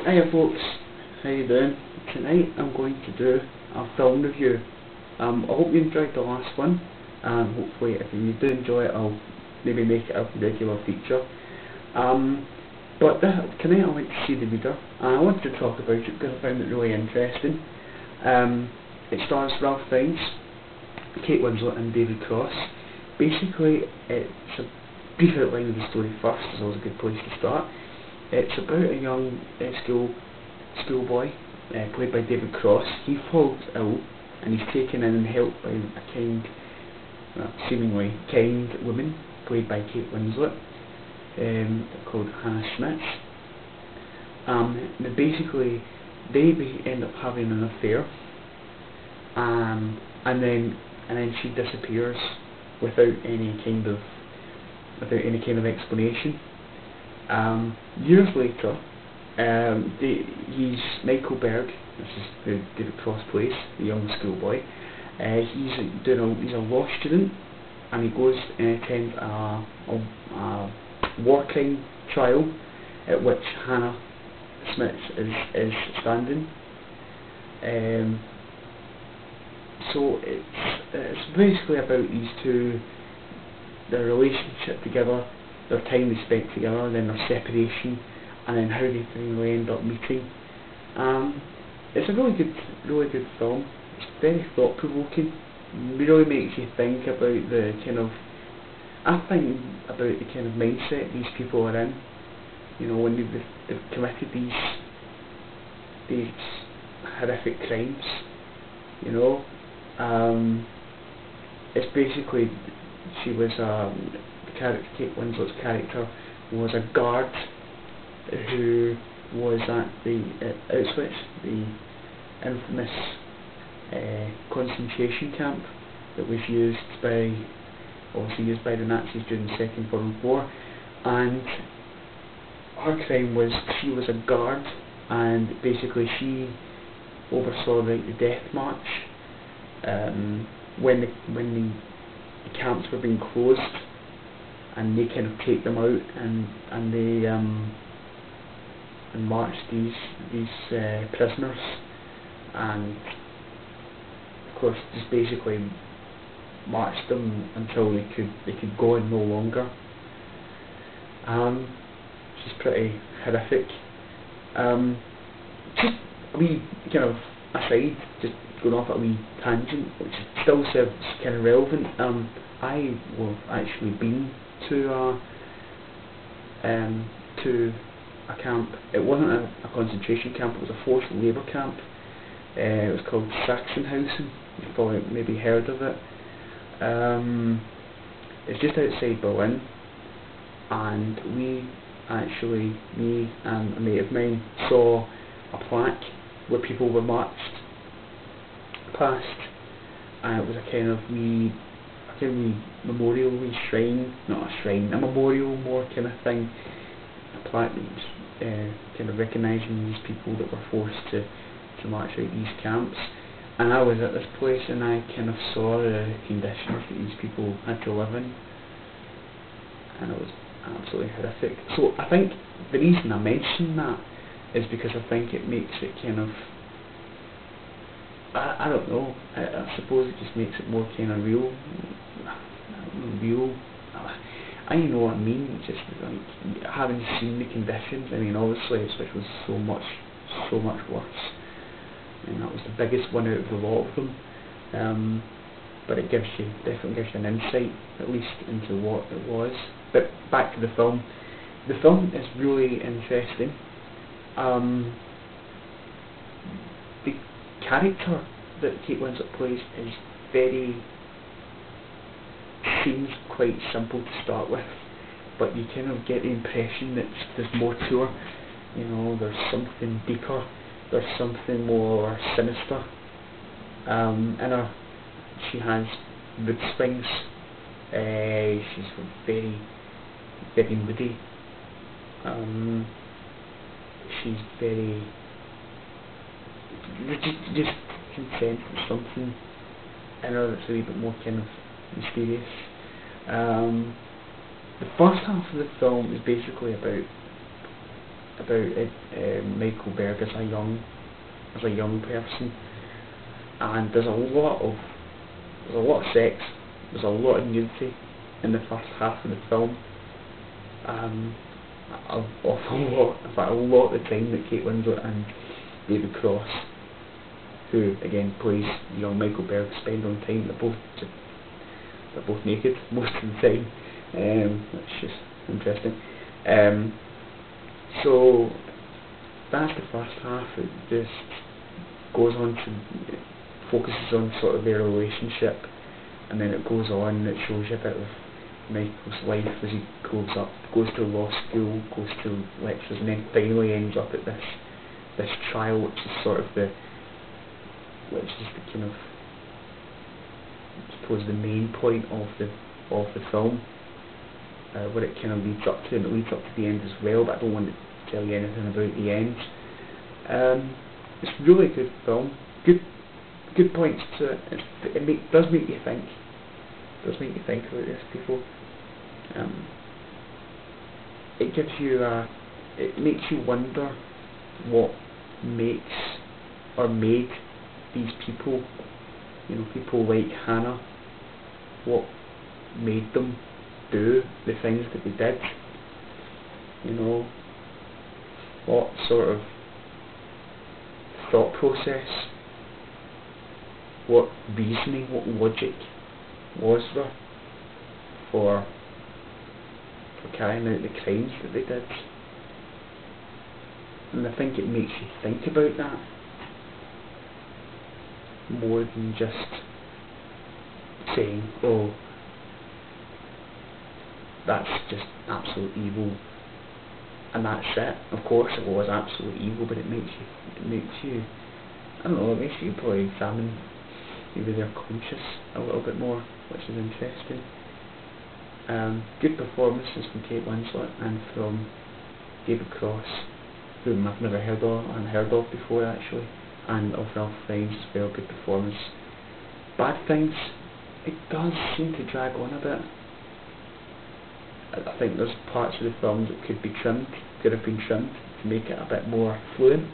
Hiya folks, how you doing? Tonight I'm going to do a film review. I hope you enjoyed the last one, and hopefully if you do enjoy it I'll maybe make it a regular feature. But tonight I went to see The Reader, and I wanted to talk about it because I found it really interesting. It stars Ralph Fiennes, Kate Winslet and David Kross. Basically, it's a brief outline of the story first, is always a good place to start. It's about a young schoolboy, played by David Kross. He falls ill and he's taken in and helped by a kind, seemingly kind woman, played by Kate Winslet, called Hannah Smith. Basically, they end up having an affair, and then she disappears without any kind of explanation. Years later, he's Michael Berg. This is who David Kross plays, the young schoolboy. He's a law student, and he goes and attends a war crime trial at which Hannah Smith is standing. So it's basically about these two, their relationship together, their time they spent together, and then their separation, and then how they finally end up meeting. It's a really good film. It's very thought-provoking. It really makes you think about the kind of mindset these people are in. You know, when they've committed these horrific crimes. You know, it's basically, she was Kate Winslet's character was a guard who was at the Auschwitz, the infamous concentration camp that was obviously used by the Nazis during the Second World War. And her crime was, she was a guard, and basically she oversaw the death march when the camps were being closed, and they kind of take them out and they and march these prisoners, and of course just basically march them until they could go on no longer. Which is pretty horrific. Just a wee kind of aside, just going off at a wee tangent, which still serves kind of relevant. I have actually been to a camp. It wasn't a concentration camp, it was a forced labour camp. It was called Sachsenhausen. You've probably maybe heard of it. It's just outside Berlin, and me and a mate of mine saw a plaque where people were marched past, and it was a kind of wee memorial, wee shrine, not a shrine, a memorial more kind of thing, a plaque that was kind of recognising these people that were forced to march out these camps. And I was at this place and I kind of saw the conditions that these people had to live in, and it was absolutely horrific. So I think the reason I mention that is because I think it makes it kind of, I don't know, I suppose it just makes it more kind of real. I know what I mean, just like having seen the conditions. I mean, obviously Ipswich was so much worse, and that was the biggest one out of the lot of them. But it definitely gives you an insight, at least, into what it was. But back to the film. The film is really interesting. The character that Kate Winslet plays seems quite simple to start with, but you kind of get the impression that there's more to her. You know, there's something deeper, there's something more sinister in her. She has mood swings. She's very moody. She's very just content with something in her that's a wee bit more kind of mysterious. The first half of the film is basically about Michael Berg as a young person, and there's a lot of sex, there's a lot of nudity in the first half of the film. An awful lot, in fact a lot of the time that Kate Winslet and David Kross, who again plays young Michael Berg, spend on time. They're both naked most of the time, which is interesting. So that's the first half. It just goes on to focuses on sort of their relationship, and then it goes on and it shows you a bit of Michael's life as he grows up, goes to law school, goes to lectures, and then finally ends up at this trial, which is the kind of, I suppose, the main point of the film, what it kind of leads up to, and it leads up to the end as well. But I don't want to tell you anything about the end. It's a really good film. Good points to it. It does make you think. It does make you think about this, people. It gives you it makes you wonder what makes or made these people, people like Hannah, what made them do the things that they did. What sort of thought process, what reasoning, what logic was there for carrying out the crimes that they did. And I think it makes you think about that more than just saying, oh, that's just absolute evil and that's it. Of course it was absolute evil, but it makes you I don't know, it makes you probably examine maybe their conscience a little bit more, which is interesting. Good performances from Kate Winslet and from David Kross, whom I've never heard of before actually, and of Ralph Fiennes as well. Good performance. Bad things, it does seem to drag on a bit. I think there's parts of the film that could have been trimmed to make it a bit more fluent.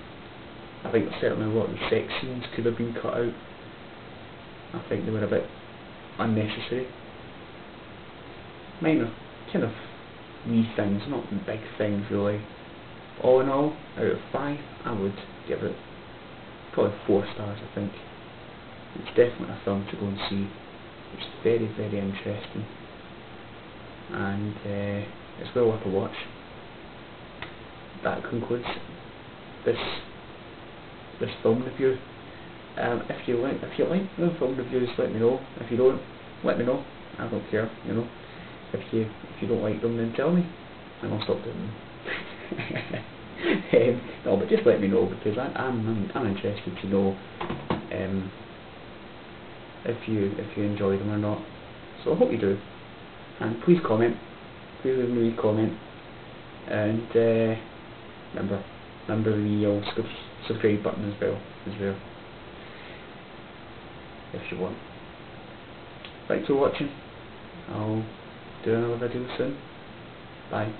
I think certainly a lot of the sex scenes could have been cut out. I think they were a bit unnecessary. Minor, kind of wee things, not big things really. All in all, out of 5, I would give it probably 4 stars, I think. It's definitely a film to go and see. It's very, very interesting, and it's well worth a watch. That concludes this film review. If you like the film reviews, let me know. If you don't, let me know. I don't care, If you don't like them, then tell me, and I'll stop doing them. No, but just let me know, because I'm interested to know if you enjoy them or not. So I hope you do, and please comment. Please leave me a comment, and remember the subscribe button as well, if you want. Thanks for watching. I'll do another video soon. Bye.